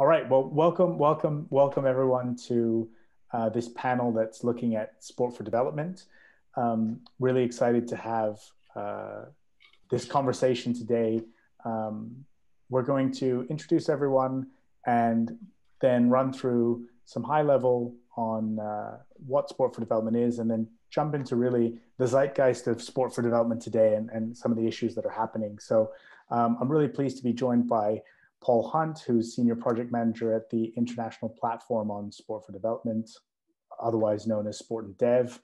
All right. Well, welcome everyone to this panel that's looking at sport for development. Really excited to have this conversation today. Um, we're going to introduce everyone and then run through some high level on what sport for development is, and then jump into really the zeitgeist of sport for development today and some of the issues that are happening. So I'm really pleased to be joined by Paul Hunt, who's Senior Project Manager at the International Platform on Sport for Development, otherwise known as Sport and Dev.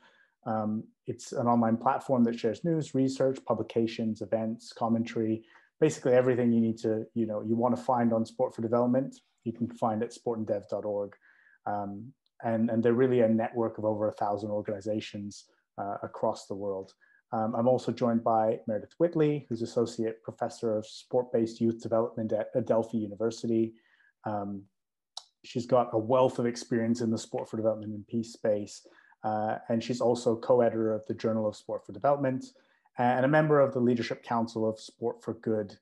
It's an online platform that shares news, research, publications, events, commentary, basically everything you need to, you want to find on sport for development, you can find at sportanddev.org. And they're really a network of over 1,000 organizations across the world. I'm also joined by Meredith Whitley, who's Associate Professor of Sport-Based Youth Development at Adelphi University. She's got a wealth of experience in the sport for development and peace space. And she's also co-editor of the Journal of Sport for Development and a member of the Leadership Council of Sport for Good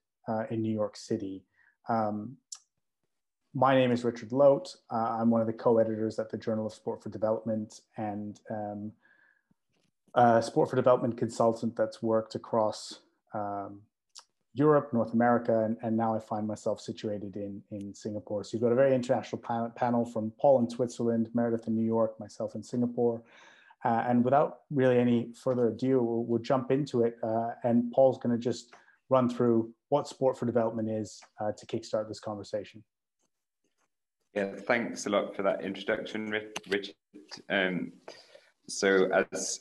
in New York City. My name is Richard Lote. I'm one of the co-editors at the Journal of Sport for Development and sport for development consultant that's worked across Europe, North America, and now I find myself situated in Singapore. So you've got a very international panel from Paul in Switzerland, Meredith in New York, myself in Singapore. And without really any further ado, we'll jump into it. And Paul's going to just run through what sport for development is to kickstart this conversation. Yeah, thanks a lot for that introduction, Richard. So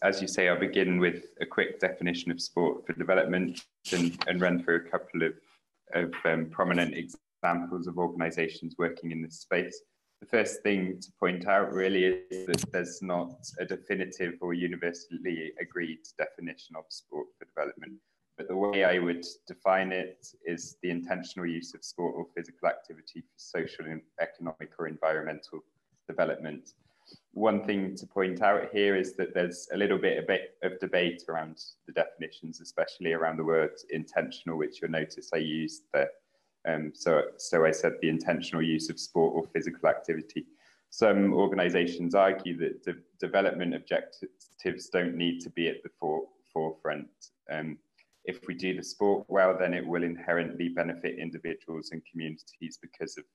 as you say, I'll begin with a quick definition of sport for development and run through a couple of prominent examples of organisations working in this space. The first thing to point out really is that there's not a definitive or universally agreed definition of sport for development. But the way I would define it is the intentional use of sport or physical activity for social and economic or environmental development. One thing to point out here is that there's a bit of debate around the definitions, especially around the word intentional, which you'll notice I used there. So I said the intentional use of sport or physical activity. Some organisations argue that development objectives don't need to be at the forefront. If we do the sport well, then it will inherently benefit individuals and communities because of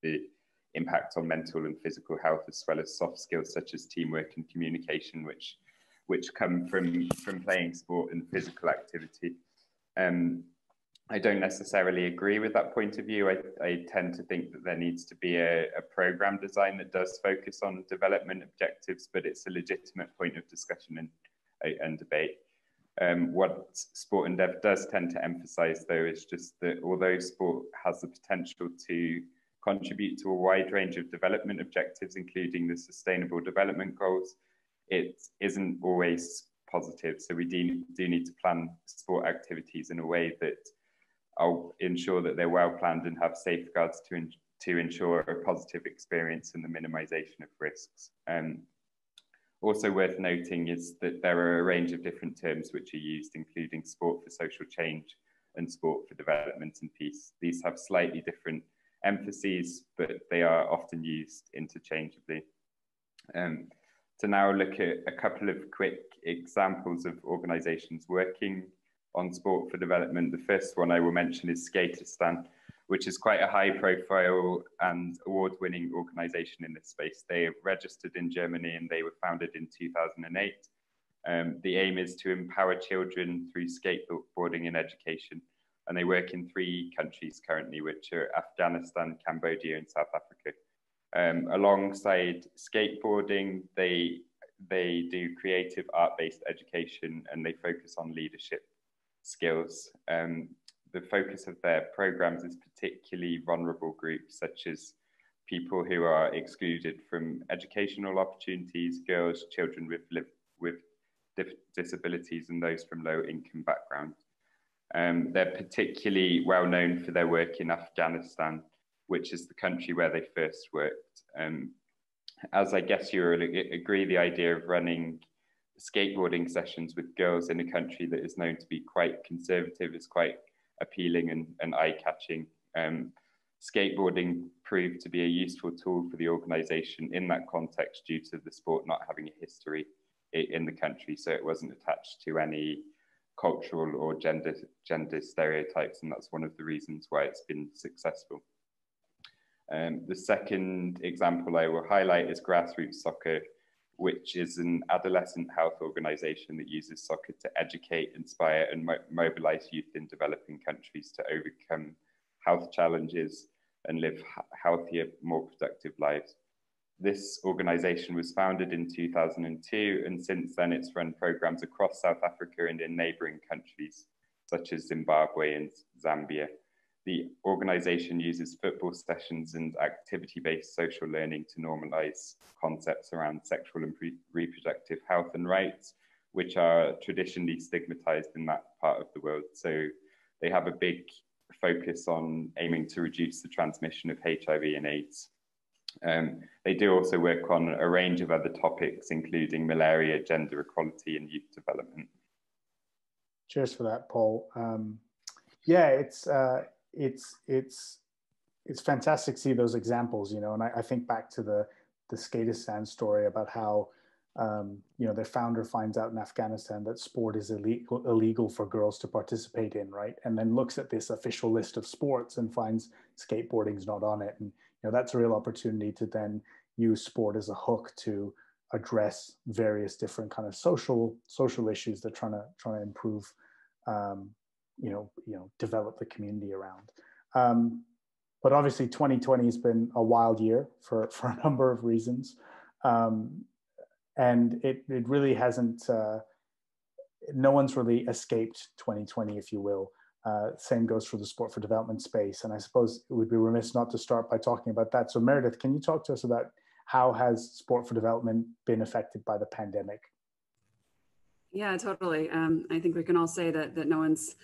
the impact on mental and physical health, as well as soft skills such as teamwork and communication, which come from playing sport and physical activity. I don't necessarily agree with that point of view. I tend to think that there needs to be a program design that does focus on development objectives, but it's a legitimate point of discussion and debate. What Sport and Dev does tend to emphasize, though, is just that although sport has the potential to contribute to a wide range of development objectives, including the Sustainable Development Goals, it isn't always positive. So we do need to plan sport activities in a way that I'll ensure that they're well planned and have safeguards to ensure a positive experience and the minimization of risks. Also worth noting is that there are a range of different terms which are used, including sport for social change and sport for development and peace. These have slightly different emphases, but they are often used interchangeably. To now look at a couple of quick examples of organisations working on sport for development. The first one I will mention is Skaterstan, which is quite a high profile and award-winning organisation in this space. They are registered in Germany and they were founded in 2008. The aim is to empower children through skateboarding and education. And they work in 3 countries currently, which are Afghanistan, Cambodia, and South Africa. Alongside skateboarding, they do creative art-based education and they focus on leadership skills. The focus of their programs is particularly vulnerable groups, such as people who are excluded from educational opportunities, girls, children with disabilities, and those from low-income backgrounds. They're particularly well known for their work in Afghanistan, which is the country where they first worked. As I guess you agree, the idea of running skateboarding sessions with girls in a country that is known to be quite conservative is quite appealing and eye-catching. Skateboarding proved to be a useful tool for the organization in that context due to the sport not having a history in the country. So it wasn't attached to any cultural or gender stereotypes, and that's one of the reasons why it's been successful. The second example I will highlight is grassroots soccer, which is an adolescent health organization that uses soccer to educate, inspire, and mobilize youth in developing countries to overcome health challenges and live healthier, more productive lives. This organization was founded in 2002, and since then it's run programs across South Africa and in neighboring countries, such as Zimbabwe and Zambia. The organization uses football sessions and activity-based social learning to normalize concepts around sexual and reproductive health and rights, which are traditionally stigmatized in that part of the world. So they have a big focus on aiming to reduce the transmission of HIV and AIDS. They do also work on a range of other topics, including malaria, gender equality, and youth development. Cheers for that, Paul. Yeah, it's fantastic to see those examples, you know, and I think back to the Skatistan story about how, you know, their founder finds out in Afghanistan that sport is illegal for girls to participate in, right? And then looks at this official list of sports and finds skateboarding's not on it. And, you know, that's a real opportunity to then use sport as a hook to address various different kind of social issues they're trying to improve, you know, develop the community around. But obviously 2020 has been a wild year for a number of reasons. And it really hasn't, no one's really escaped 2020, if you will. Same goes for the sport for development space. And I suppose it would be remiss not to start by talking about that. So Meredith, can you talk to us about how has sport for development been affected by the pandemic? Yeah, totally. I think we can all say that no one's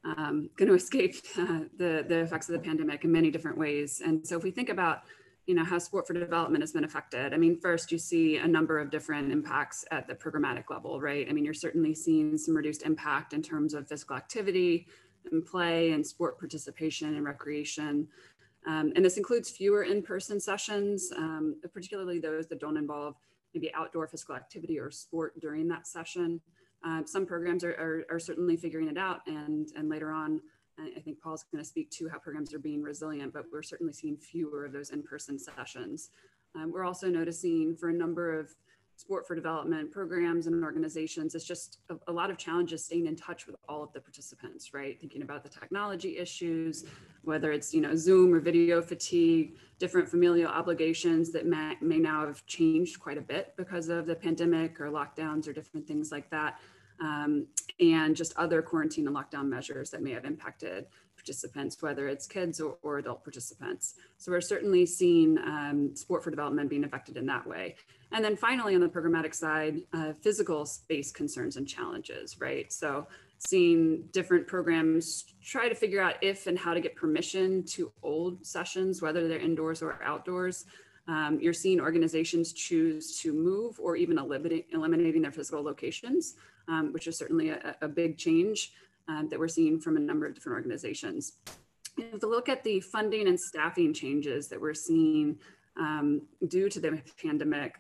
going to escape the effects of the pandemic in many different ways. And so if we think about, you know, how sport for development has been affected, I mean, first you see a number of different impacts at the programmatic level, right? I mean, you're certainly seeing some reduced impact in terms of physical activity and play and sport participation and recreation. And this includes fewer in-person sessions, particularly those that don't involve maybe outdoor physical activity or sport during that session. Some programs are certainly figuring it out, and later on, I think Paul's going to speak to how programs are being resilient, but we're certainly seeing fewer of those in-person sessions. We're also noticing for a number of sport for development programs and organizations, it's just a lot of challenges staying in touch with all of the participants, right? Thinking about the technology issues, whether it's, you know, Zoom or video fatigue, different familial obligations that may now have changed quite a bit because of the pandemic or lockdowns or different things like that. And just other quarantine and lockdown measures that may have impacted participants, whether it's kids or adult participants. So we're certainly seeing sport for development being affected in that way. And then finally, on the programmatic side, physical space concerns and challenges, right? So seeing different programs try to figure out if and how to get permission to hold sessions, whether they're indoors or outdoors. You're seeing organizations choose to move or even eliminating their physical locations, which is certainly a big change that we're seeing from a number of different organizations. If you look at the funding and staffing changes that we're seeing due to the pandemic,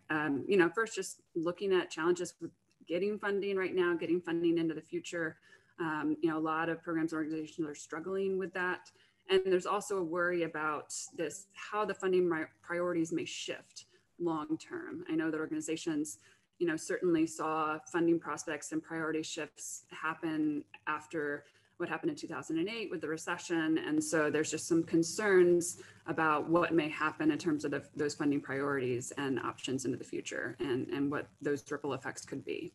you know, first just looking at challenges with getting funding right now, getting funding into the future. You know, a lot of programs and organizations are struggling with that. And there's also a worry about this, how the funding priorities may shift long term. I know that organizations, you know, certainly saw funding prospects and priority shifts happen after what happened in 2008 with the recession. And so there's just some concerns about what may happen in terms of those funding priorities and options into the future and what those ripple effects could be.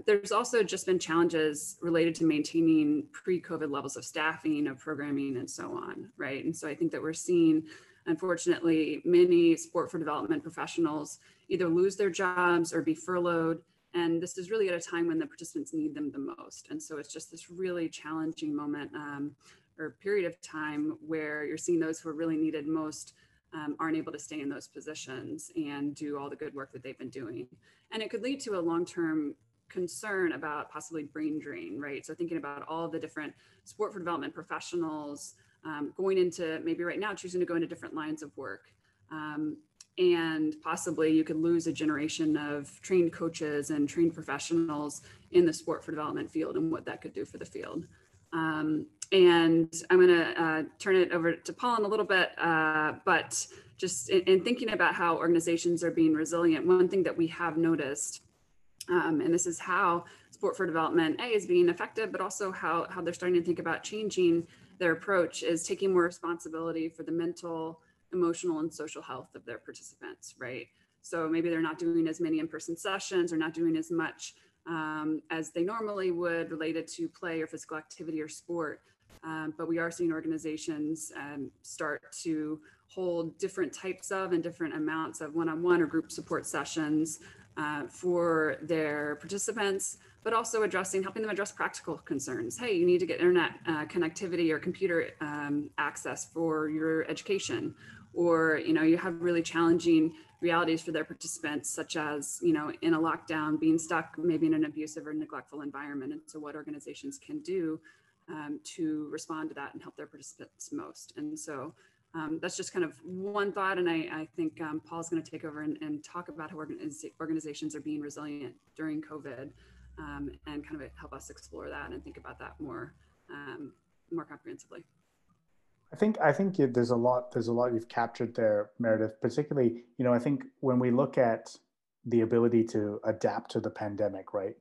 There's also just been challenges related to maintaining pre-COVID levels of staffing, of programming, and so on, right? And so I think that we're seeing, unfortunately, many sport for development professionals either lose their jobs or be furloughed. And this is really at a time when the participants need them the most. And so it's just this really challenging moment or period of time where you're seeing those who are really needed most aren't able to stay in those positions and do all the good work that they've been doing. And it could lead to a long-term concern about possibly brain drain, right? So thinking about all the different sport for development professionals going into maybe right now choosing to go into different lines of work. And possibly you could lose a generation of trained coaches and trained professionals in the sport for development field and what that could do for the field. And I'm going to turn it over to Paul in a little bit, but just in thinking about how organizations are being resilient, one thing that we have noticed, and this is how sport for development is being effective, but also how they're starting to think about changing their approach, is taking more responsibility for the mental, emotional, and social health of their participants, right? So maybe they're not doing as many in-person sessions or not doing as much as they normally would related to play or physical activity or sport. But we are seeing organizations start to hold different types of and different amounts of one-on-one or group support sessions for their participants, but also helping them address practical concerns. Hey, you need to get internet connectivity or computer access for your education, or you have really challenging realities for their participants, such as in a lockdown, being stuck maybe in an abusive or neglectful environment. And so what organizations can do to respond to that and help their participants most. And so that's just kind of one thought. And I think Paul's going to take over and talk about how organizations are being resilient during COVID, and kind of help us explore that and think about that more comprehensively. I think there's a lot you've captured there, Meredith. Particularly, I think when we look at the ability to adapt to the pandemic, right?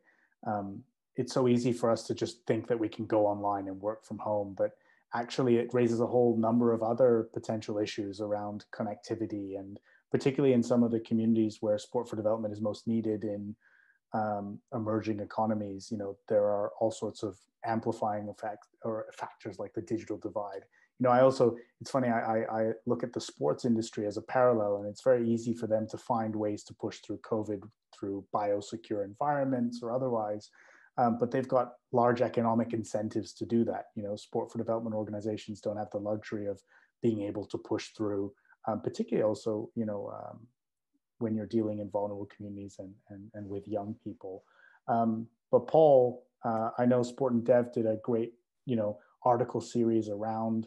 It's so easy for us to just think that we can go online and work from home, but actually it raises a whole number of other potential issues around connectivity, and particularly in some of the communities where sport for development is most needed in emerging economies. There are all sorts of amplifying effects or factors like the digital divide. It's funny, I look at the sports industry as a parallel, and it's very easy for them to find ways to push through COVID through biosecure environments or otherwise. But they've got large economic incentives to do that. Sport for development organizations don't have the luxury of being able to push through, particularly also, when you're dealing in vulnerable communities and with young people. But Paul, I know Sport and Dev did a great, article series around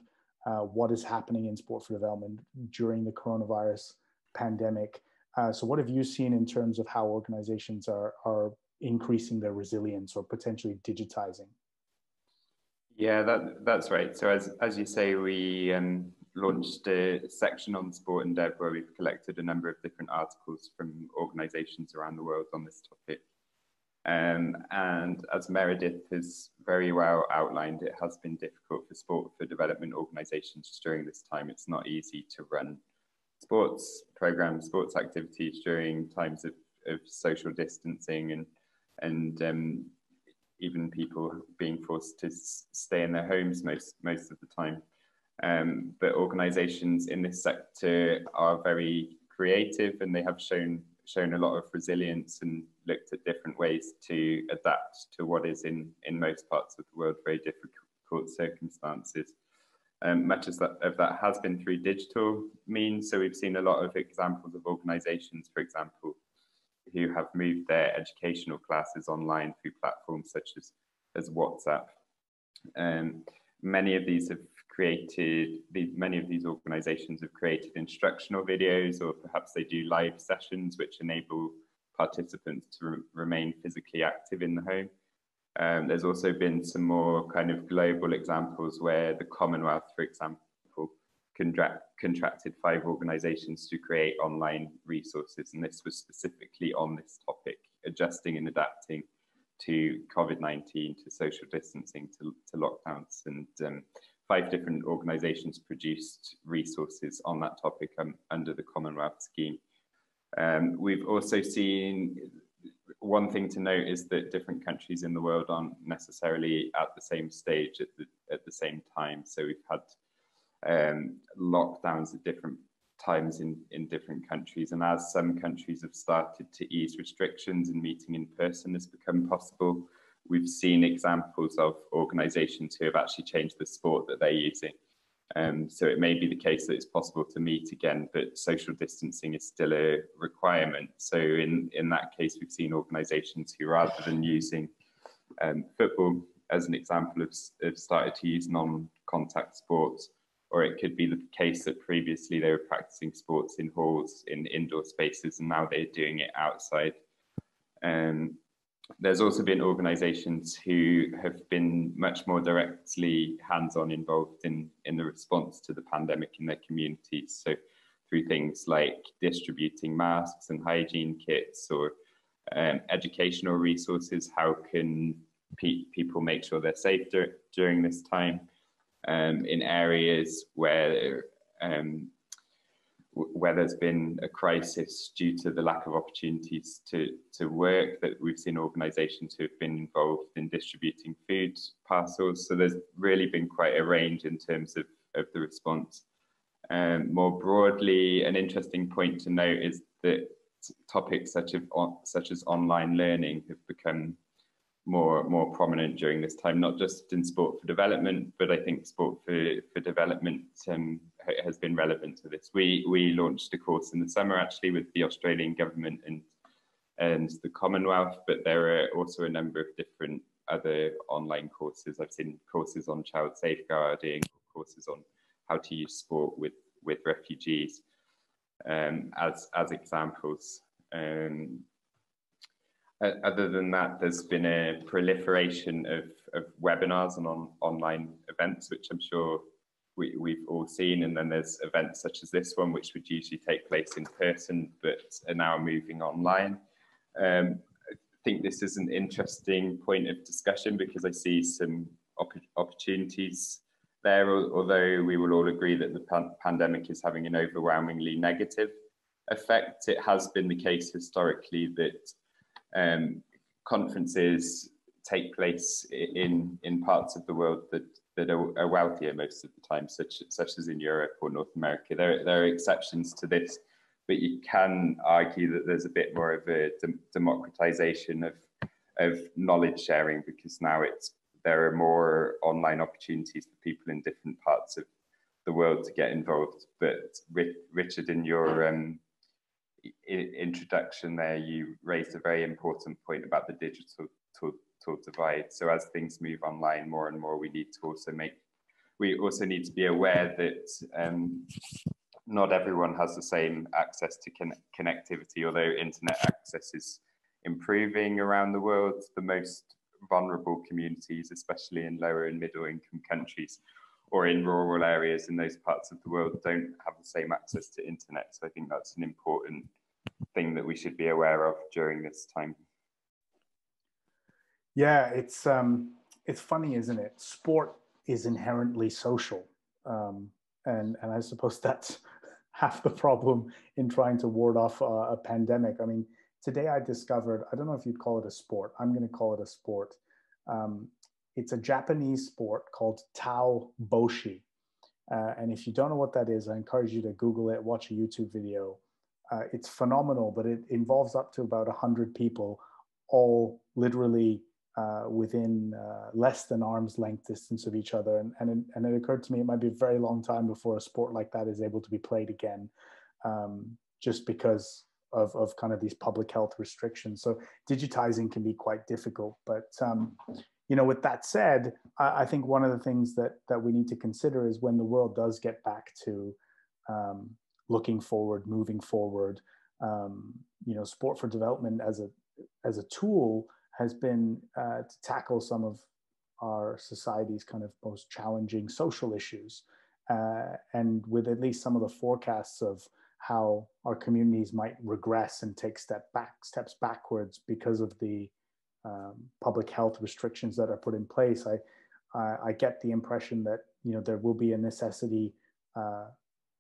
what is happening in sport for development during the coronavirus pandemic. So what have you seen in terms of how organizations are increasing their resilience or potentially digitizing? Yeah, that's right. So as you say, we launched a section on Sport and Dev where we've collected a number of different articles from organizations around the world on this topic. And as Meredith has very well outlined, it has been difficult for sport for development organizations during this time. It's not easy to run sports programs, sports activities during times of social distancing and even people being forced to stay in their homes most of the time. But organizations in this sector are very creative, and they have shown a lot of resilience and looked at different ways to adapt to what is in most parts of the world very difficult circumstances. Much of that has been through digital means. So we've seen a lot of examples of organizations, for example, who have moved their educational classes online through platforms such as WhatsApp. Many of these organizations have created instructional videos, or perhaps they do live sessions which enable participants to remain physically active in the home. There's also been some more kind of global examples where the Commonwealth, for example, contracted 5 organizations to create online resources, and this was specifically on this topic, adjusting and adapting to COVID-19, to social distancing, to lockdowns, and 5 different organizations produced resources on that topic under the Commonwealth scheme. We've also seen, one thing to note is that different countries in the world aren't necessarily at the same stage at the same time. So we've had lockdowns at different times in different countries. And as some countries have started to ease restrictions and meeting in person has become possible, we've seen examples of organizations who have actually changed the sport that they're using. So it may be the case that it's possible to meet again, but social distancing is still a requirement. So in that case, we've seen organizations who, rather than using football as an example, have started to use non-contact sports or it could be the case that previously they were practicing sports in halls, in indoor spaces, and now they're doing it outside. There's also been organisations who have been much more directly hands-on involved in the response to the pandemic in their communities. So through things like distributing masks and hygiene kits, or educational resources, how can people make sure they're safe during this time, in areas where there's been a crisis due to the lack of opportunities to work, that we've seen organisations who have been involved in distributing food parcels. So there's really been quite a range in terms of the response. More broadly, an interesting point to note is that topics such as online learning have become more prominent during this time, not just in sport for development, but I think sport for development has been relevant to this. We launched a course in the summer actually with the Australian government and the Commonwealth, but there are also a number of different other online courses. I've seen courses on child safeguarding, courses on how to use sport with refugees, as examples. Other than that, there's been a proliferation of webinars and online events, which I'm sure we've all seen. And then there's events such as this one, which would usually take place in person, but are now moving online. I think this is an interesting point of discussion because I see some opportunities there, although we will all agree that the pandemic is having an overwhelmingly negative effect. It has been the case historically that conferences take place in parts of the world that are wealthier most of the time, such as in Europe or North America. There are exceptions to this, but you can argue that there's a bit more of a democratization of knowledge sharing, because now there are more online opportunities for people in different parts of the world to get involved. But Richard, in your introduction there, you raised a very important point about the digital divide. So as things move online more and more, we also need to be aware that not everyone has the same access to connectivity. Although internet access is improving around the world, the most vulnerable communities, especially in lower and middle income countries or in rural areas in those parts of the world, don't have the same access to internet. So I think that's an important thing that we should be aware of during this time. Yeah, it's funny, isn't it? Sport is inherently social, and I suppose that's half the problem in trying to ward off a pandemic. I mean, today I discovered, I don't know if you'd call it a sport. I'm going to call it a sport. It's a Japanese sport called Tao Boshi. And if you don't know what that is, I encourage you to Google it, watch a YouTube video. It's phenomenal, but it involves up to about 100 people, all literally within less than arm's length distance of each other. And it occurred to me it might be a very long time before a sport like that is able to be played again, just because of kind of these public health restrictions. So digitizing can be quite difficult. But with that said, I think one of the things that we need to consider is when the world does get back to looking forward, moving forward, sport for development as a tool has been to tackle some of our society's kind of most challenging social issues. And with at least some of the forecasts of how our communities might regress and take steps backwards because of the public health restrictions that are put in place, I get the impression that there will be a necessity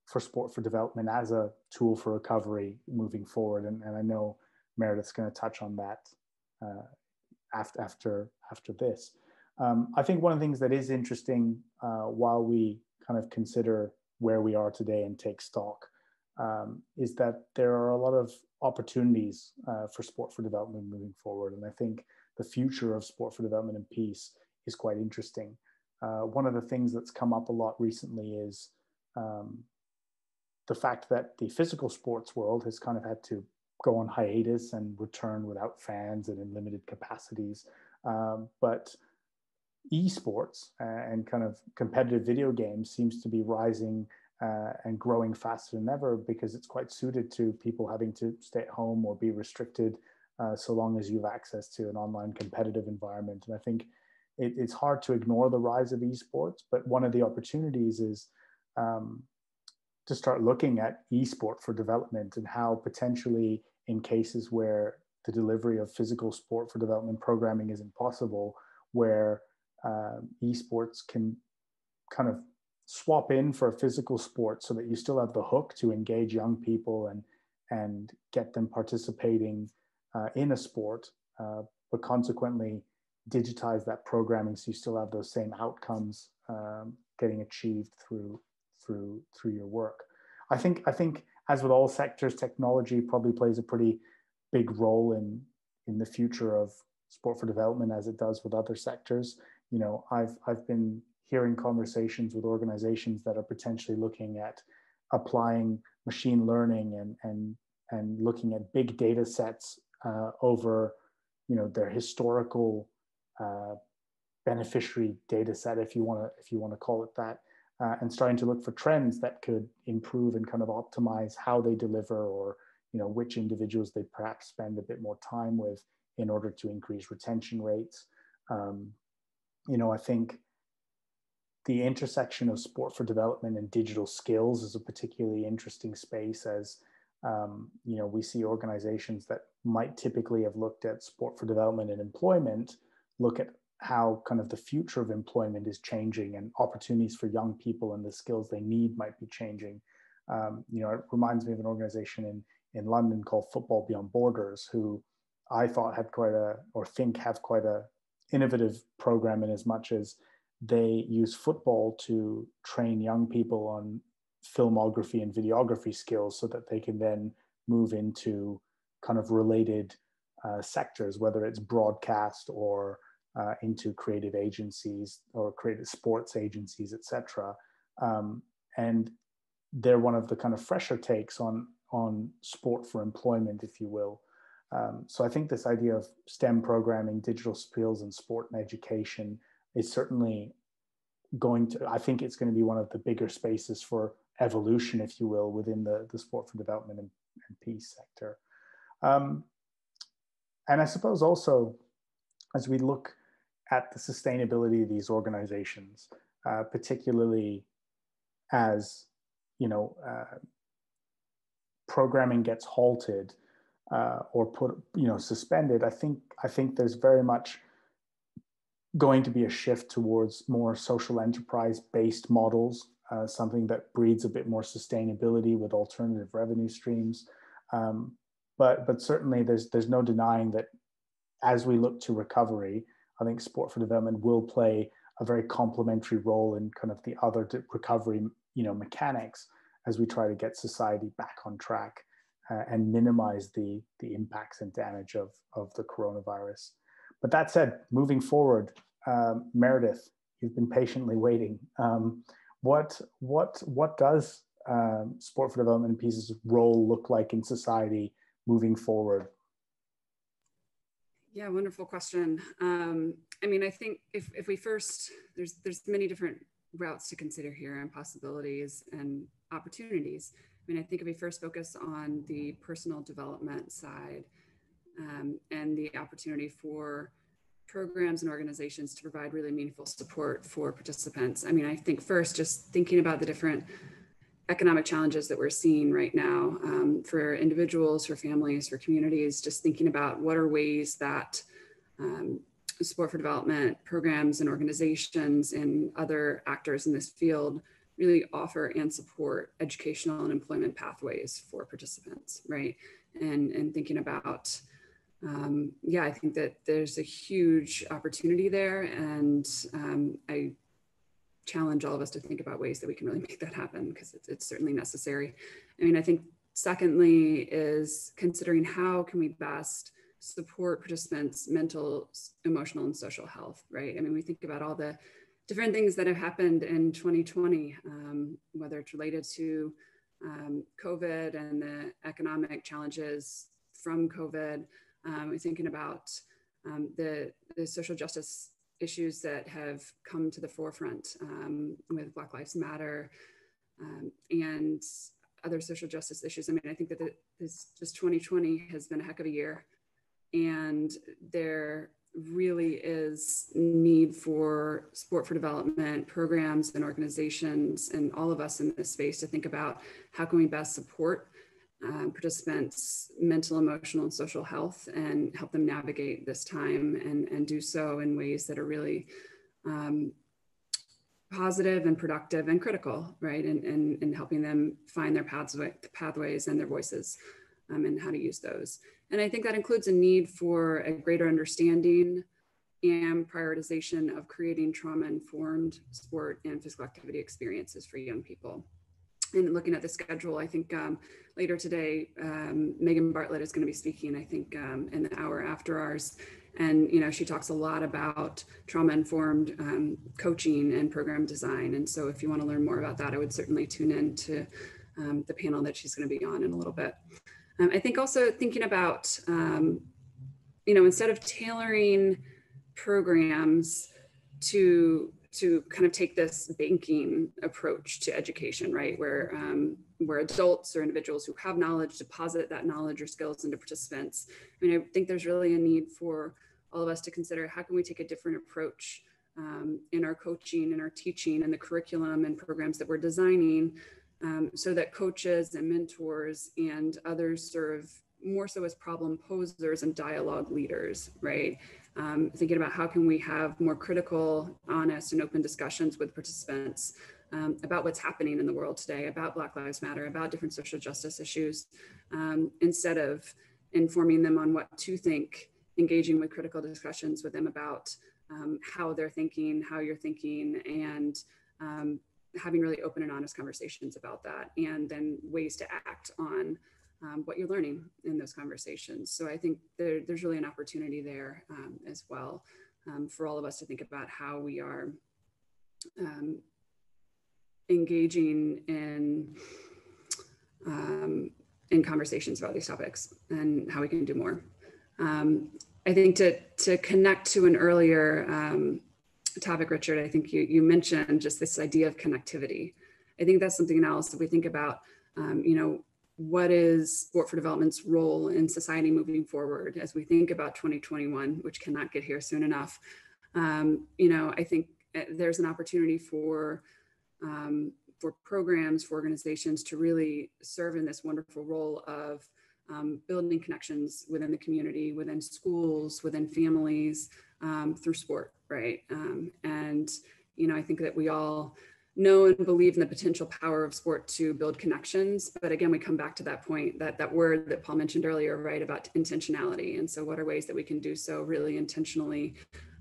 for sport for development as a tool for recovery moving forward, and I know Meredith's going to touch on that after this. I think one of the things that is interesting while we kind of consider where we are today and take stock is that there are a lot of opportunities for sport for development moving forward. And I think the future of sport for development and peace is quite interesting. One of the things that's come up a lot recently is the fact that the physical sports world has kind of had to go on hiatus and return without fans and in limited capacities. But esports and kind of competitive video games seems to be rising and growing faster than ever, because it's quite suited to people having to stay at home or be restricted so long as you have access to an online competitive environment. And I think it's hard to ignore the rise of esports, but one of the opportunities is to start looking at esport for development, and how potentially in cases where the delivery of physical sport for development programming is impossible, where esports can kind of swap in for a physical sport so that you still have the hook to engage young people and get them participating in a sport, but consequently digitize that programming so you still have those same outcomes getting achieved through your work. I think as with all sectors, technology probably plays a pretty big role in the future of sport for development, as it does with other sectors. You know, I've been hearing conversations with organizations that are potentially looking at applying machine learning and looking at big data sets over, you know, their historical beneficiary data set, if you want to call it that, and starting to look for trends that could improve and kind of optimize how they deliver, or, you know, which individuals they perhaps spend a bit more time with in order to increase retention rates. You know, I think the intersection of sport for development and digital skills is a particularly interesting space, as you know, we see organizations that might typically have looked at sport for development and employment look at how kind of the future of employment is changing, and opportunities for young people and the skills they need might be changing. You know, it reminds me of an organization in London called Football Beyond Borders, who I thought had have quite a innovative program, in as much as they use football to train young people on filmography and videography skills, so that they can then move into kind of related sectors, whether it's broadcast or into creative agencies or creative sports agencies, etc. And they're one of the kind of fresher takes on sport for employment, if you will. So I think this idea of STEM programming, digital skills, and sport and education is certainly I think it's going to be one of the bigger spaces for evolution, if you will, within the sport for development and peace sector. And I suppose also, as we look at the sustainability of these organizations, particularly as, you know, programming gets halted or suspended, I think there's very much going to be a shift towards more social enterprise-based models, something that breeds a bit more sustainability with alternative revenue streams. But certainly there's no denying that as we look to recovery, I think sport for development will play a very complementary role in kind of the other recovery, you know, mechanics, as we try to get society back on track and minimize the impacts and damage of the coronavirus. But that said, moving forward, Meredith, you've been patiently waiting. What does sport for development and peace's role look like in society moving forward? Yeah, wonderful question. I mean, I think if we first, there's many different routes to consider here, and possibilities and opportunities. I mean, I think if we first focus on the personal development side, and the opportunity for programs and organizations to provide really meaningful support for participants. I mean, I think first, just thinking about the different economic challenges that we're seeing right now, for individuals, for families, for communities, just thinking about what are ways that support for development programs and organizations and other actors in this field really offer and support educational and employment pathways for participants, right? And thinking about, yeah, I think that there's a huge opportunity there, and I challenge all of us to think about ways that we can really make that happen, because it's certainly necessary. I mean, I think secondly is considering how can we best support participants' mental, emotional, and social health, right? I mean, we think about all the different things that have happened in 2020, whether it's related to COVID and the economic challenges from COVID. We're thinking about the social justice issues that have come to the forefront with Black Lives Matter and other social justice issues. I mean, I think that this just 2020 has been a heck of a year, and there really is need for sport for development programs and organizations and all of us in this space to think about how can we best support participants' mental, emotional, and social health and help them navigate this time and do so in ways that are really positive and productive and critical, right? And helping them find their pathways and their voices and how to use those. And I think that includes a need for a greater understanding and prioritization of creating trauma-informed sport and physical activity experiences for young people. And looking at the schedule, I think later today, Megan Bartlett is going to be speaking, I think, in the hour after ours. And, she talks a lot about trauma-informed coaching and program design. And so if you want to learn more about that, I would certainly tune in to the panel that she's going to be on in a little bit. I think also thinking about, instead of tailoring programs to kind of take this banking approach to education, right? Where adults or individuals who have knowledge deposit that knowledge or skills into participants. I mean, I think there's really a need for all of us to consider how can we take a different approach in our coaching and our teaching and the curriculum and programs that we're designing so that coaches and mentors and others serve more so as problem posers and dialogue leaders, right? Thinking about how can we have more critical, honest, and open discussions with participants about what's happening in the world today, about Black Lives Matter, about different social justice issues, instead of informing them on what to think, engaging with critical discussions with them about how they're thinking, how you're thinking, and having really open and honest conversations about that, and then ways to act on what you're learning in those conversations. So I think there's really an opportunity there as well for all of us to think about how we are engaging in conversations about these topics and how we can do more. I think to connect to an earlier topic, Richard, I think you mentioned just this idea of connectivity. I think that's something else that we think about, what is sport for development's role in society moving forward as we think about 2021, which cannot get here soon enough. I think there's an opportunity for programs, for organizations to really serve in this wonderful role of building connections within the community, within schools, within families, through sport, right? I think that we all know and believe in the potential power of sport to build connections. But again, we come back to that point, that word that Paul mentioned earlier, right, about intentionality. And so what are ways that we can do so really intentionally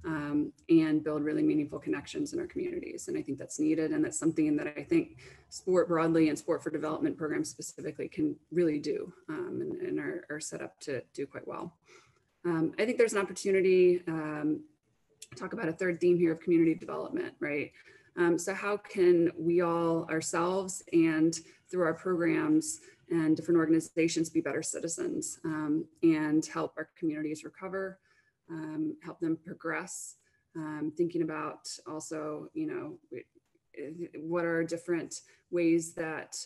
and build really meaningful connections in our communities? And I think that's needed. And that's something that I think sport broadly and sport for development programs specifically can really do and are set up to do quite well. I think there's an opportunity, talk about a third theme here of community development, right? So how can we all ourselves and through our programs and different organizations be better citizens and help our communities recover, help them progress, thinking about also, what are different ways that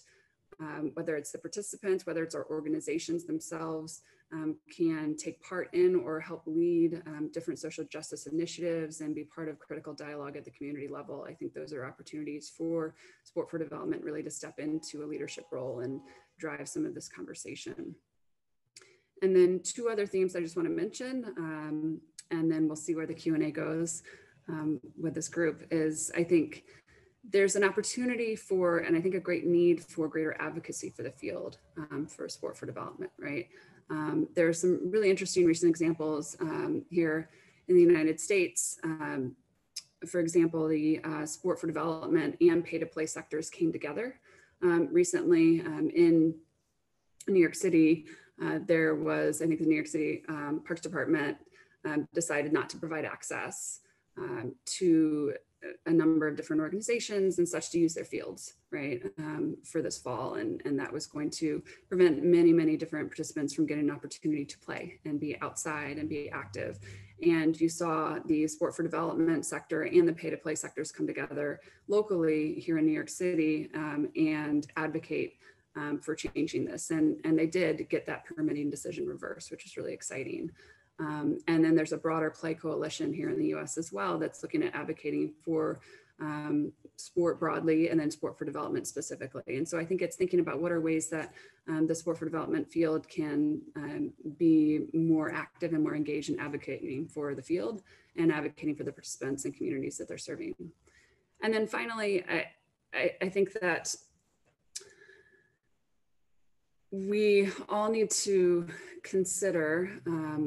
whether it's the participants, whether it's our organizations themselves, can take part in or help lead different social justice initiatives and be part of critical dialogue at the community level. I think those are opportunities for sport for development really to step into a leadership role and drive some of this conversation. And then two other themes I just want to mention, and then we'll see where the Q&A goes with this group is, I think there's an opportunity for, and I think a great need for greater advocacy for the field for sport for development, right? There are some really interesting recent examples here in the United States. For example, the sport for development and pay to play sectors came together recently in New York City. There was, I think the New York City Parks Department decided not to provide access to a number of different organizations and such to use their fields, right, for this fall. And that was going to prevent many, many different participants from getting an opportunity to play and be outside and be active. And you saw the sport for development sector and the pay to play sectors come together locally here in New York City and advocate for changing this. And they did get that permitting decision reversed, which is really exciting. And then there's a broader play coalition here in the US as well that's looking at advocating for sport broadly and then sport for development specifically. And so I think it's thinking about what are ways that the sport for development field can be more active and more engaged in advocating for the field and advocating for the participants and communities that they're serving. And then finally, I think that we all need to consider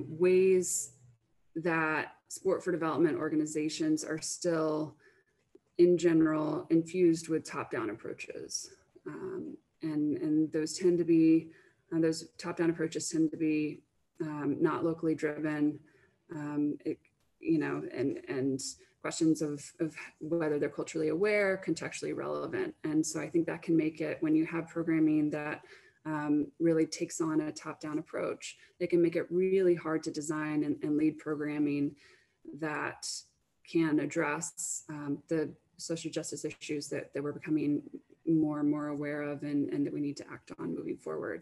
ways that sport for development organizations are still, in general, infused with top-down approaches. And those tend to be, those top-down approaches tend to be not locally driven, and questions of whether they're culturally aware, contextually relevant. And so I think that can make it, when you have programming that really takes on a top-down approach, they can make it really hard to design and lead programming that can address the social justice issues that we're becoming more and more aware of and that we need to act on moving forward.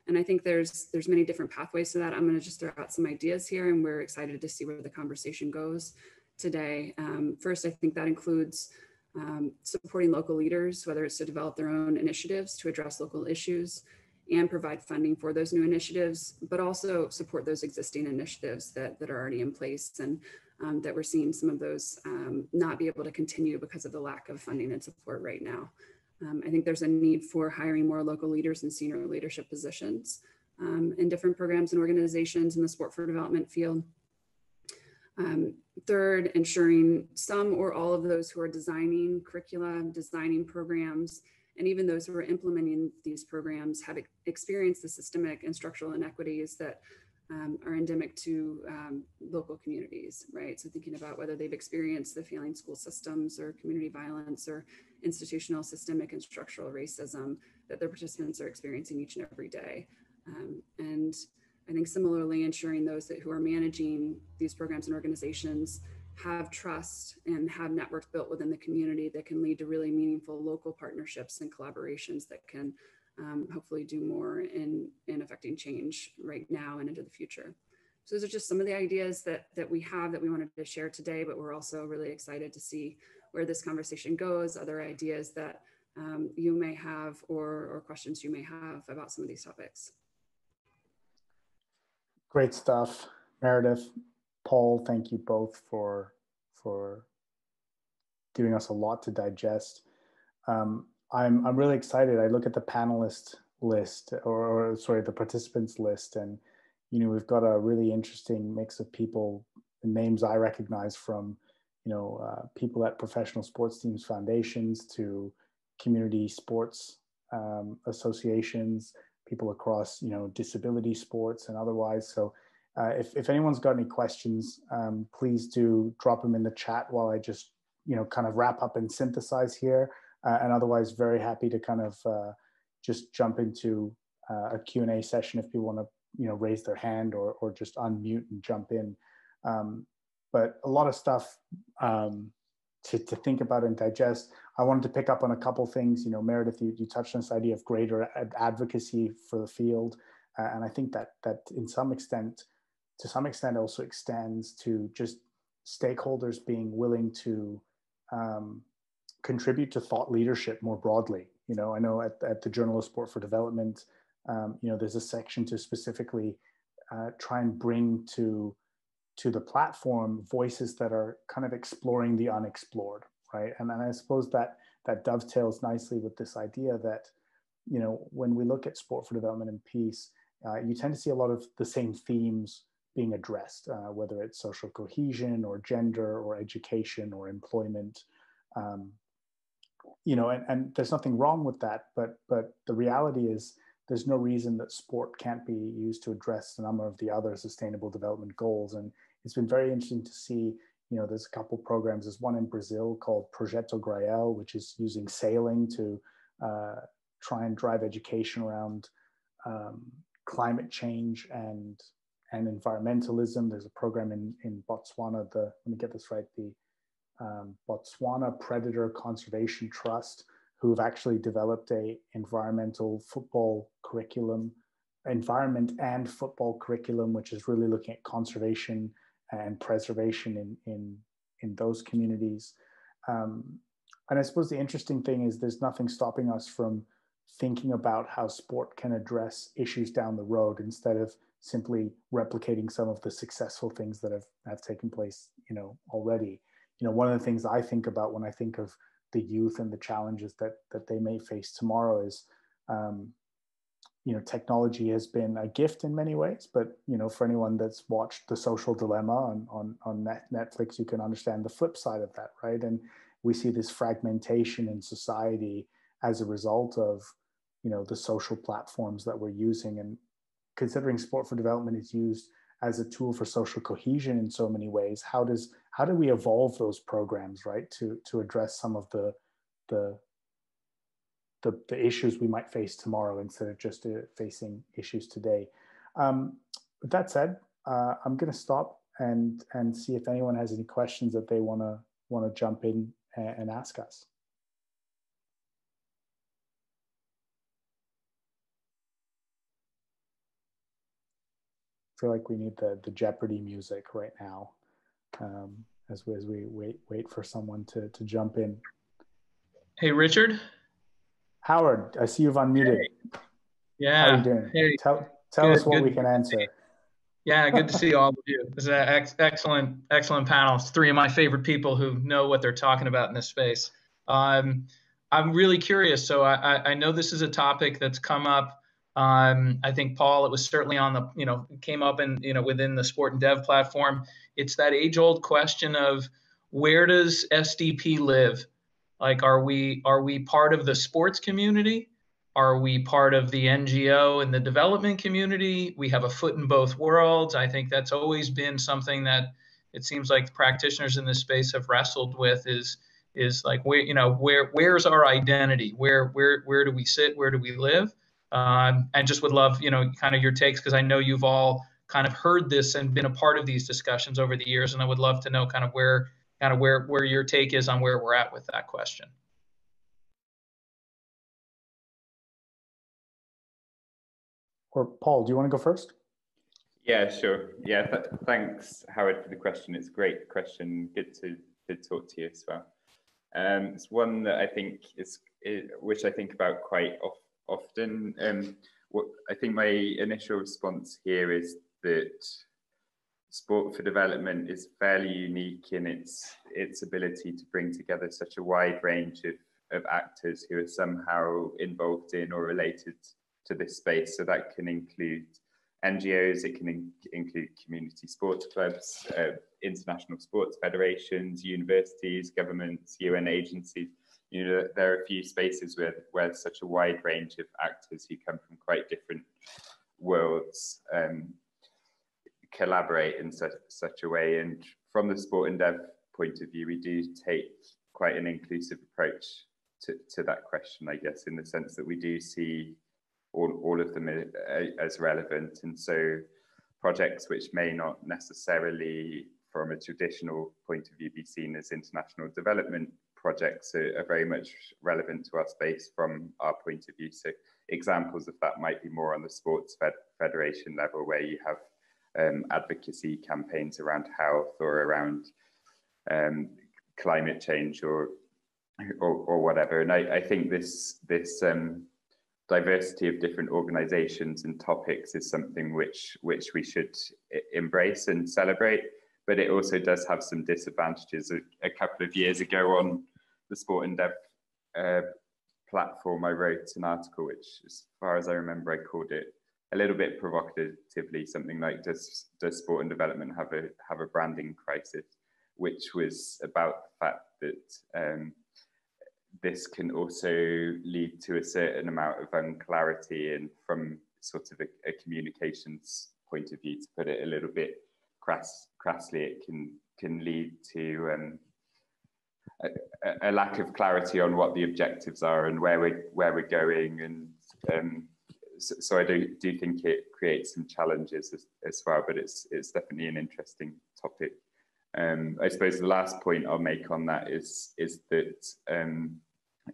And I think there's many different pathways to that. I'm going to just throw out some ideas here, and we're excited to see where the conversation goes today. First, I think that includes supporting local leaders, whether it's to develop their own initiatives to address local issues and provide funding for those new initiatives, but also support those existing initiatives that are already in place and that we're seeing some of those not be able to continue because of the lack of funding and support right now. I think there's a need for hiring more local leaders in senior leadership positions in different programs and organizations in the sport for development field. Third, ensuring some or all of those who are designing curricula, designing programs, and even those who are implementing these programs have experienced the systemic and structural inequities that are endemic to local communities, right? So thinking about whether they've experienced the failing school systems or community violence or institutional systemic and structural racism that their participants are experiencing each and every day. And I think similarly, ensuring those who are managing these programs and organizations have trust and have networks built within the community that can lead to really meaningful local partnerships and collaborations that can hopefully do more in affecting change right now and into the future. So those are just some of the ideas that we have that we wanted to share today, but we're also really excited to see where this conversation goes, other ideas that you may have or questions you may have about some of these topics. Great stuff, Meredith, Paul, thank you both for giving us a lot to digest. I'm really excited. I look at the panelist list, or sorry, the participants list, and we've got a really interesting mix of people, names I recognize from people at professional sports teams foundations to community sports associations, people across disability sports and otherwise. So if anyone's got any questions, please do drop them in the chat while I just kind of wrap up and synthesize here. And otherwise, very happy to kind of just jump into a Q&A session if people want to raise their hand or just unmute and jump in. But a lot of stuff to think about and digest. I wanted to pick up on a couple things. Meredith, you touched on this idea of greater advocacy for the field, and I think that to some extent also extends to just stakeholders being willing to contribute to thought leadership more broadly. I know at the Journal of Sport for Development, there's a section to specifically try and bring to the platform voices that are kind of exploring the unexplored, right? And I suppose that dovetails nicely with this idea that, when we look at sport for development and peace, you tend to see a lot of the same themes being addressed, whether it's social cohesion or gender or education or employment. And there's nothing wrong with that, but the reality is there's no reason that sport can't be used to address a number of the other sustainable development goals. And it's been very interesting to see, there's a couple programs. There's one in Brazil called Projeto Grael, which is using sailing to try and drive education around climate change and environmentalism. There's a program in Botswana, let me get this right, the Botswana Predator Conservation Trust, who've actually developed a environment and football curriculum, which is really looking at conservation and preservation in those communities. And I suppose the interesting thing is there's nothing stopping us from thinking about how sport can address issues down the road instead of simply replicating some of the successful things that have taken place, already. One of the things I think about when I think of the youth and the challenges that they may face tomorrow is, technology has been a gift in many ways, but, for anyone that's watched The Social Dilemma on Netflix, you can understand the flip side of that, right? And we see this fragmentation in society as a result of, the social platforms that we're using. And considering sport for development is used as a tool for social cohesion in so many ways, how do we evolve those programs, right, to address some of the issues we might face tomorrow instead of just facing issues today? With that said, I'm going to stop and see if anyone has any questions that they want to jump in and ask us. I feel like we need the Jeopardy music right now, as we wait for someone to jump in. Hey, Richard. Howard, I see you've unmuted. Hey. Yeah. How are you doing? Hey. Tell us what we can answer. Yeah, good to see all of you. This is an excellent panel. It's three of my favorite people who know what they're talking about in this space. I'm really curious. So I know this is a topic that's come up. I think, Paul, it was certainly on the, came up in, within the Sport and Dev platform. It's that age-old question of where does SDP live? Like, are we part of the sports community? Are we part of the NGO and the development community? We have a foot in both worlds. I think that's always been something that it seems like the practitioners in this space have wrestled with is like, where's our identity? Where do we sit? Where do we live? And just would love, kind of your takes, because I know you've all kind of heard this and been a part of these discussions over the years. And I would love to know kind of where your take is on where we're at with that question. Or Paul, do you want to go first? Yeah, sure. Yeah, thanks, Howard, for the question. It's a great question. Good to talk to you as well. It's one that I think which I think about quite often. What I think my initial response here is that sport for development is fairly unique in its ability to bring together such a wide range of actors who are somehow involved in or related to this space. So that can include NGOs, it can include community sports clubs, international sports federations, universities, governments, UN agencies. There are a few spaces where such a wide range of actors who come from quite different worlds collaborate in such a way. And from the sport and dev point of view, we do take quite an inclusive approach to that question, I guess, in the sense that we do see all of them as relevant. And so projects which may not necessarily from a traditional point of view be seen as international development projects are very much relevant to our space from our point of view. So examples of that might be more on the sports federation level, where you have advocacy campaigns around health or around climate change or whatever. And I think this diversity of different organizations and topics is something which we should embrace and celebrate, but it also does have some disadvantages. A couple of years ago on the Sport and Dev platform, I wrote an article which, as far as I remember, I called it a little bit provocatively something like, does sport and development have a branding crisis, which was about the fact that this can also lead to a certain amount of unclarity, and from sort of a communications point of view, to put it a little bit crassly, it can can lead to a lack of clarity on what the objectives are and where we're going, and so I do think it creates some challenges as well. But it's definitely an interesting topic. I suppose the last point I'll make on that is that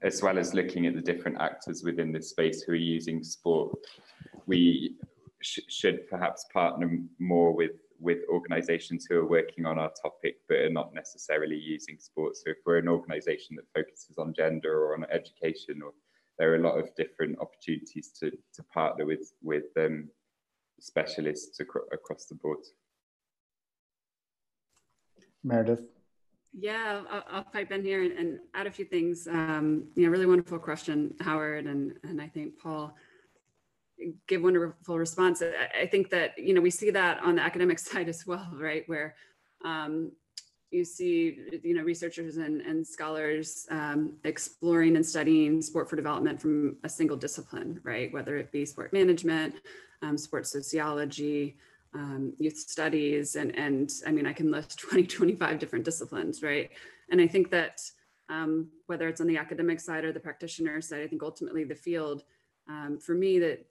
as well as looking at the different actors within this space who are using sport, we should perhaps partner more with organizations who are working on our topic but are not necessarily using sport. So if we're an organization that focuses on gender or on education, or there are a lot of different opportunities to partner with specialists across the board. Meredith? Yeah, I'll pipe in here and add a few things. Really wonderful question, Howard, and I think Paul give wonderful response. I think that, we see that on the academic side as well, right? Where you see, researchers and scholars exploring and studying sport for development from a single discipline, right? Whether it be sport management, sports sociology, youth studies, and I mean, I can list 25 different disciplines, right? And I think that whether it's on the academic side or the practitioner side, I think ultimately the field, for me, that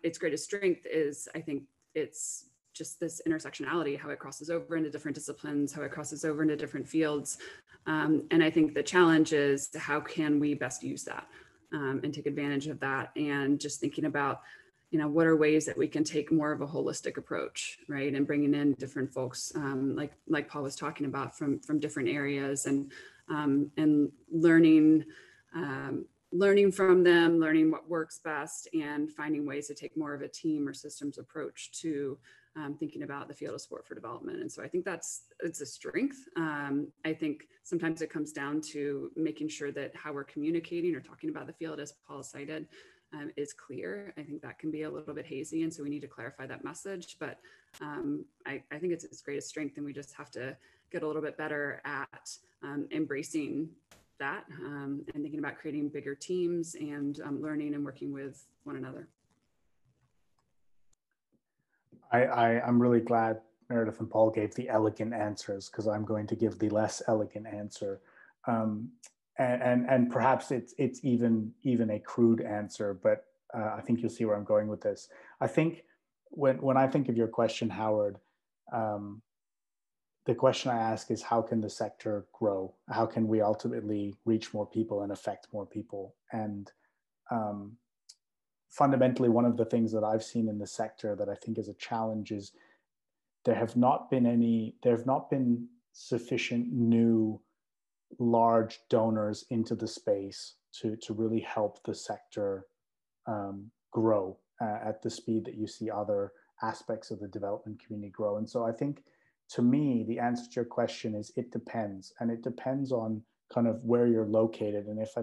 its greatest strength is, I think it's just this intersectionality, how it crosses over into different disciplines, how it crosses over into different fields. And I think the challenge is how can we best use that and take advantage of that, and just thinking about, what are ways that we can take more of a holistic approach, right? And bringing in different folks, like Paul was talking about, from different areas, and learning from them, learning what works best, and finding ways to take more of a team or systems approach to thinking about the field of sport for development. And so I think it's a strength. I think sometimes it comes down to making sure that how we're communicating or talking about the field, as Paul cited, is clear. I think that can be a little bit hazy, and so we need to clarify that message. But I think it's its greatest strength, and we just have to get a little bit better at embracing that and thinking about creating bigger teams and learning and working with one another. I'm really glad Meredith and Paul gave the elegant answers, because I'm going to give the less elegant answer. And perhaps it's even a crude answer, but I think you'll see where I'm going with this. I think when I think of your question, Howard, the question I ask is, how can the sector grow? How can we ultimately reach more people and affect more people? And fundamentally, one of the things that I've seen in the sector that I think is a challenge is there have not been sufficient new large donors into the space to really help the sector grow at the speed that you see other aspects of the development community grow. And so I think, to me, the answer to your question is it depends, and it depends on kind of where you're located. And if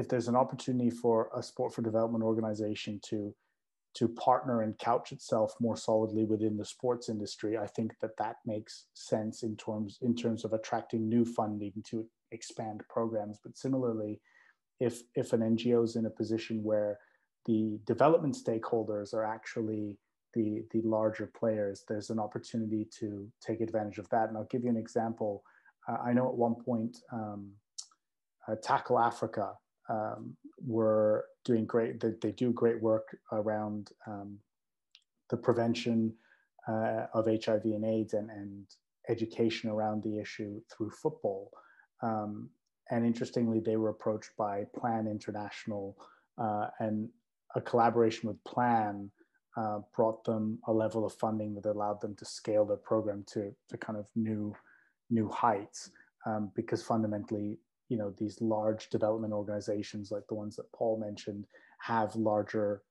there's an opportunity for a sport for development organization to partner and couch itself more solidly within the sports industry, I think that makes sense in terms of attracting new funding to expand programs. But similarly, if an NGO is in a position where the development stakeholders are actually the larger players, there's an opportunity to take advantage of that. And I'll give you an example. I know at one point, Tackle Africa were doing great. They do great work around the prevention of HIV and AIDS and education around the issue through football. And interestingly, they were approached by Plan International, and a collaboration with Plan brought them a level of funding that allowed them to scale their program to kind of new heights, because fundamentally, these large development organizations like the ones that Paul mentioned have larger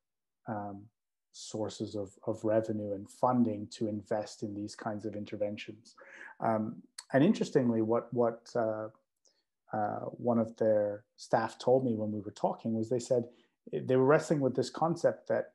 sources of revenue and funding to invest in these kinds of interventions. And interestingly, what one of their staff told me when we were talking was, they said they were wrestling with this concept that,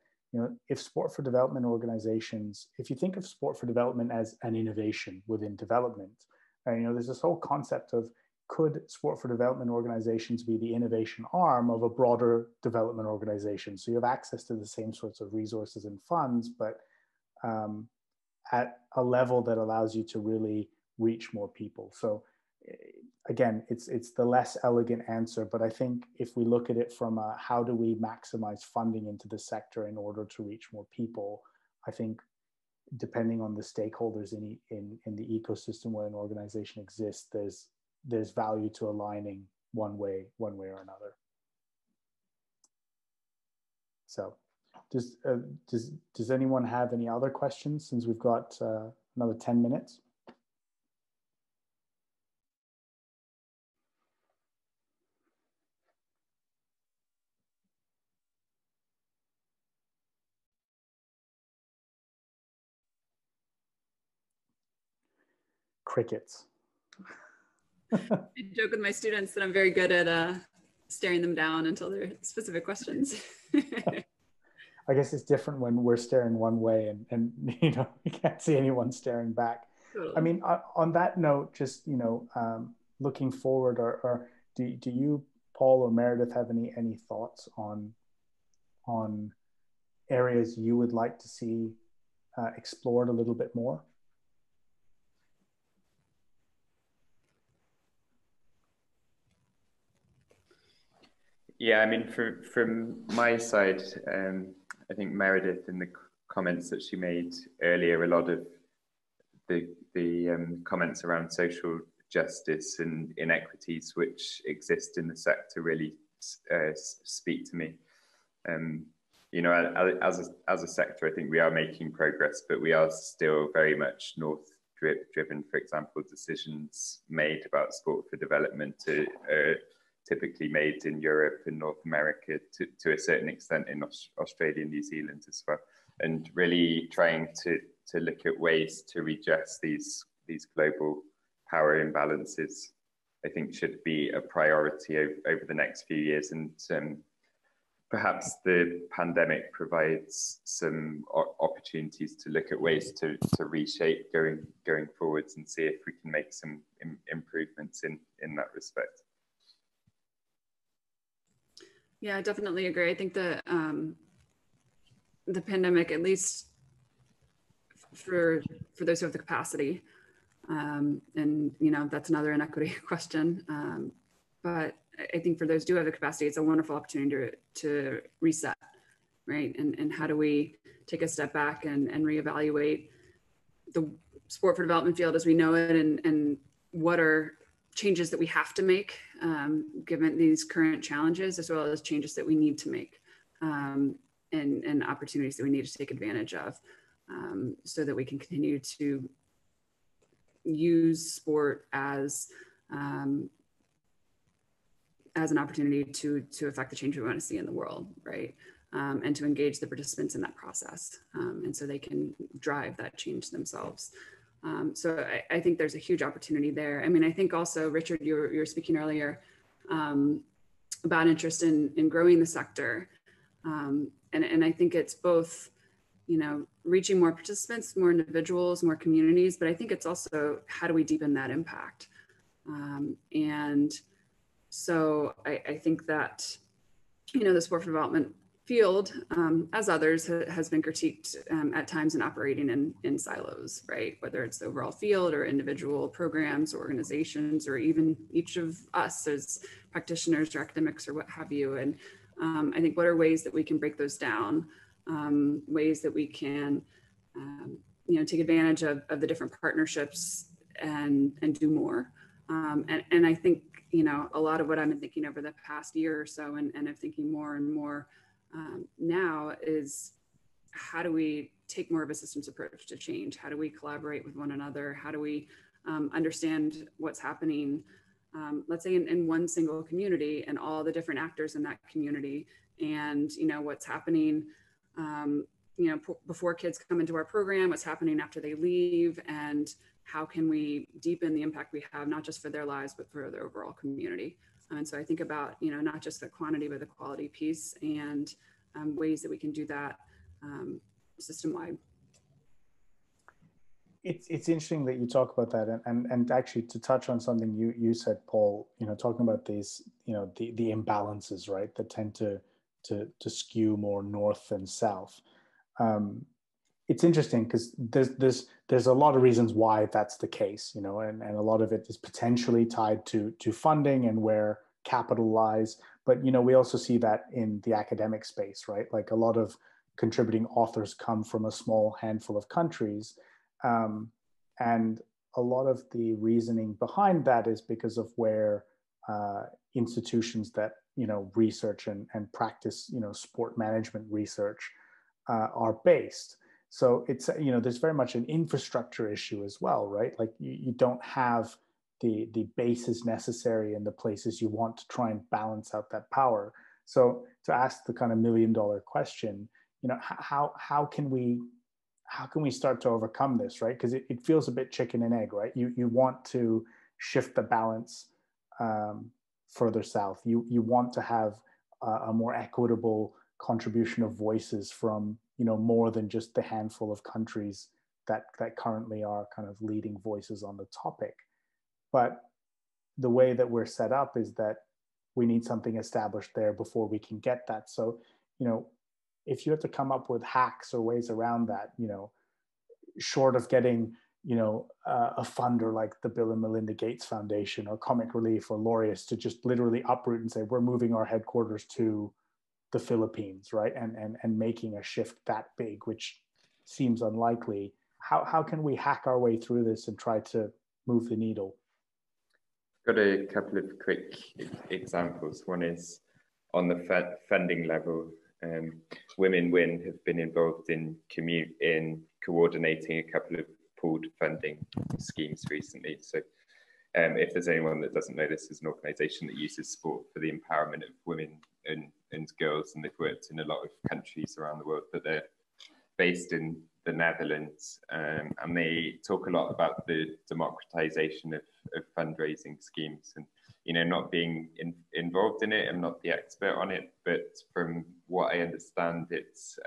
if sport for development organizations, if you think of sport for development as an innovation within development, there's this whole concept of, could sport for development organizations be the innovation arm of a broader development organization? So you have access to the same sorts of resources and funds, but at a level that allows you to really reach more people. So again, it's the less elegant answer, but I think if we look at it from how do we maximize funding into the sector in order to reach more people, I think depending on the stakeholders in the ecosystem where an organization exists, there's value to aligning one way or another. So does anyone have any other questions, since we've got another 10 minutes? Crickets. I joke with my students that I'm very good at staring them down until they're specific questions. I guess it's different when we're staring one way and you know, we can't see anyone staring back. Totally. I mean, on that note, just, you know, looking forward, or do you, Paul or Meredith, have any thoughts on areas you would like to see explored a little bit more? Yeah, I mean, from my side, I think Meredith, in the comments that she made earlier, a lot of the comments around social justice and inequities which exist in the sector really speak to me. You know, as a sector, I think we are making progress, but we are still very much north driven. For example, decisions made about sport for development are typically made in Europe and North America, to a certain extent in Australia and New Zealand as well, and really trying to look at ways to redress these global power imbalances, I think should be a priority over the next few years. And perhaps the pandemic provides some opportunities to look at ways to reshape going forwards and see if we can make some improvements in that respect. Yeah, I definitely agree. I think the pandemic, at least for those who have the capacity, and you know, that's another inequity question. But I think for those who do have the capacity, it's a wonderful opportunity to reset, right? And how do we take a step back and reevaluate the sport for development field as we know it, and what are changes that we have to make given these current challenges, as well as changes that we need to make, and opportunities that we need to take advantage of, so that we can continue to use sport as an opportunity to affect the change we want to see in the world, right? And to engage the participants in that process, and so they can drive that change themselves. So I think there's a huge opportunity there. I mean, I think also, Richard, you were speaking earlier about interest in growing the sector. And I think it's both, you know, reaching more participants, more individuals, more communities, but I think it's also, how do we deepen that impact? And so I think that, you know, the sport for development field, as others, has been critiqued at times in operating in silos, right? Whether it's the overall field or individual programs, or organizations, or even each of us as practitioners or academics or what have you. And I think, what are ways that we can break those down, ways that we can, you know, take advantage of the different partnerships and do more. And I think, you know, a lot of what I've been thinking over the past year or so, and I'm thinking more and more now, is how do we take more of a systems approach to change? How do we collaborate with one another? How do we understand what's happening, let's say in one single community, and all the different actors in that community, and, you know, what's happening, you know, before kids come into our program, what's happening after they leave, and how can we deepen the impact we have, not just for their lives, but for the overall community. And so I think about, you know, not just the quantity, but the quality piece, and ways that we can do that system-wide. It's interesting that you talk about that, and actually, to touch on something you said, Paul, you know, talking about these, you know, the imbalances, right, that tend to skew more north than south. it's interesting because there's a lot of reasons why that's the case, you know, and a lot of it is potentially tied to funding and where capital lies. But, you know, we also see that in the academic space, right? Like a lot of contributing authors come from a small handful of countries. And a lot of the reasoning behind that is because of where institutions that, you know, research and practice, you know, sport management research are based. So it's, you know, there's very much an infrastructure issue as well, right? Like you don't have the bases necessary in the places you want to try and balance out that power. So to ask the kind of $1 million question, you know, how can we start to overcome this, right? Because it feels a bit chicken and egg, right? You want to shift the balance further south. You want to have a more equitable contribution of voices from, you know, more than just the handful of countries that currently are kind of leading voices on the topic. But the way that we're set up is that we need something established there before we can get that. So, you know, if you have to come up with hacks or ways around that, you know, short of getting, you know, a funder like the Bill and Melinda Gates Foundation or Comic Relief or Laureus to just literally uproot and say, we're moving our headquarters to the Philippines, right? And making a shift that big, which seems unlikely. How can we hack our way through this and try to move the needle? Got a couple of quick examples. One is on the funding level. Women Win have been involved in coordinating a couple of pooled funding schemes recently. So if there's anyone that doesn't know, this is an organisation that uses sport for the empowerment of women and girls, and they've worked in a lot of countries around the world, but they're based in the Netherlands, and they talk a lot about the democratization of fundraising schemes. And, you know, not being involved in it, I'm not the expert on it, but from what I understand, it's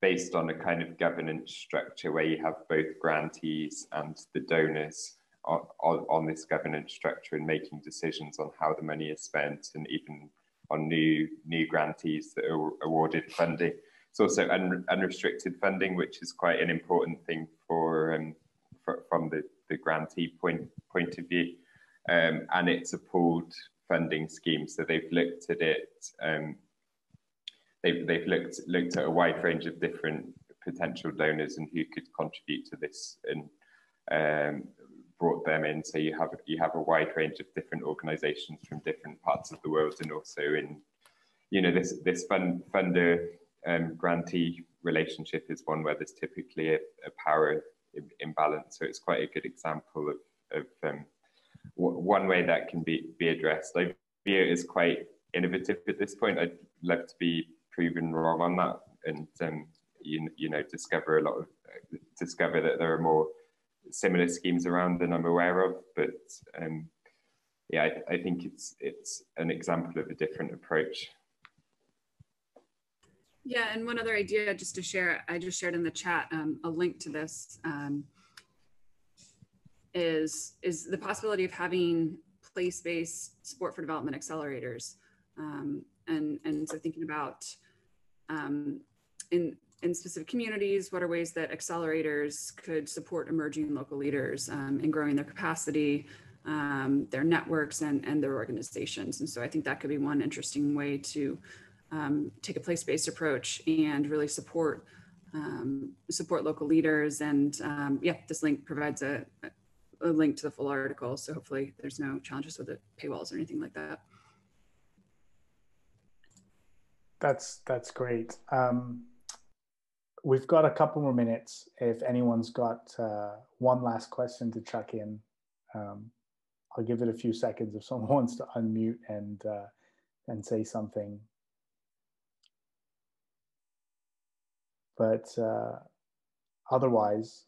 based on a kind of governance structure where you have both grantees and the donors on this governance structure and making decisions on how the money is spent, and even on new grantees that are awarded funding. It's also unrestricted funding, which is quite an important thing from the grantee point of view. And it's a pooled funding scheme, so they've looked at it. They've looked at a wide range of different potential donors and who could contribute to this, and brought them in. So you have a wide range of different organisations from different parts of the world, and also in, you know, this funder grantee relationship is one where there's typically a power imbalance. So it's quite a good example of one way that can be addressed. I view it as quite innovative at this point. I'd love to be proven wrong on that, and you know, discover that there are more similar schemes around than I'm aware of. But yeah, I think it's an example of a different approach. Yeah, and one other idea just to share, I just shared in the chat a link to this, is the possibility of having place-based sport for development accelerators. And so thinking about in specific communities, what are ways that accelerators could support emerging local leaders in growing their capacity, their networks, and their organizations. And so I think that could be one interesting way to take a place-based approach and really support local leaders. And yeah, this link provides a link to the full article. So hopefully there's no challenges with the paywalls or anything like that. That's great. We've got a couple more minutes. If anyone's got one last question to chuck in, I'll give it a few seconds if someone wants to unmute and say something. But otherwise,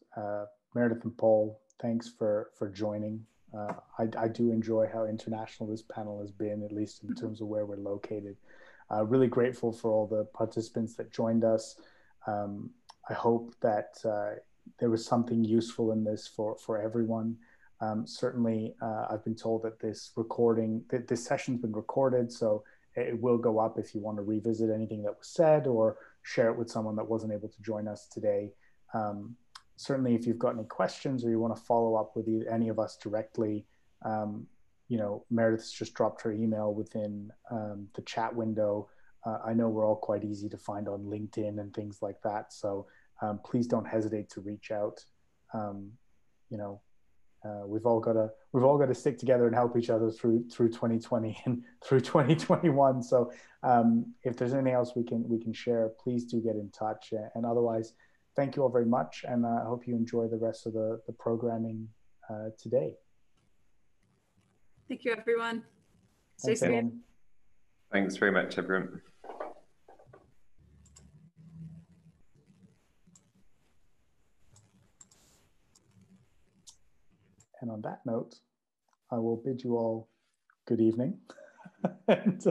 Meredith and Paul, thanks for joining. I do enjoy how international this panel has been, at least in terms of where we're located. Really grateful for all the participants that joined us. I hope that there was something useful in this for everyone. Certainly, I've been told that this session's been recorded, so it will go up if you want to revisit anything that was said or share it with someone that wasn't able to join us today. Certainly, if you've got any questions or you want to follow up with any of us directly, you know, Meredith's just dropped her email within the chat window. I know we're all quite easy to find on LinkedIn and things like that. So please don't hesitate to reach out. You know, we've all got to stick together and help each other through 2020 and through 2021. So if there's anything else we can share, please do get in touch. And otherwise, thank you all very much, and I hope you enjoy the rest of the programming today. Thank you, everyone. Stay Thanks, safe. everyone. Thanks very much, everyone. And on that note, I will bid you all good evening. and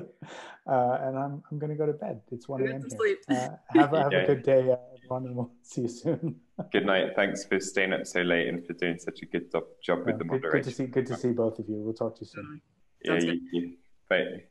I'm going to go to bed. It's 1 a.m. here. Have a good day, everyone, and we'll see you soon. Good night. Thanks for staying up so late and for doing such a good job with the moderation. Good to see both of you. We'll talk to you soon. Yeah, you. Bye.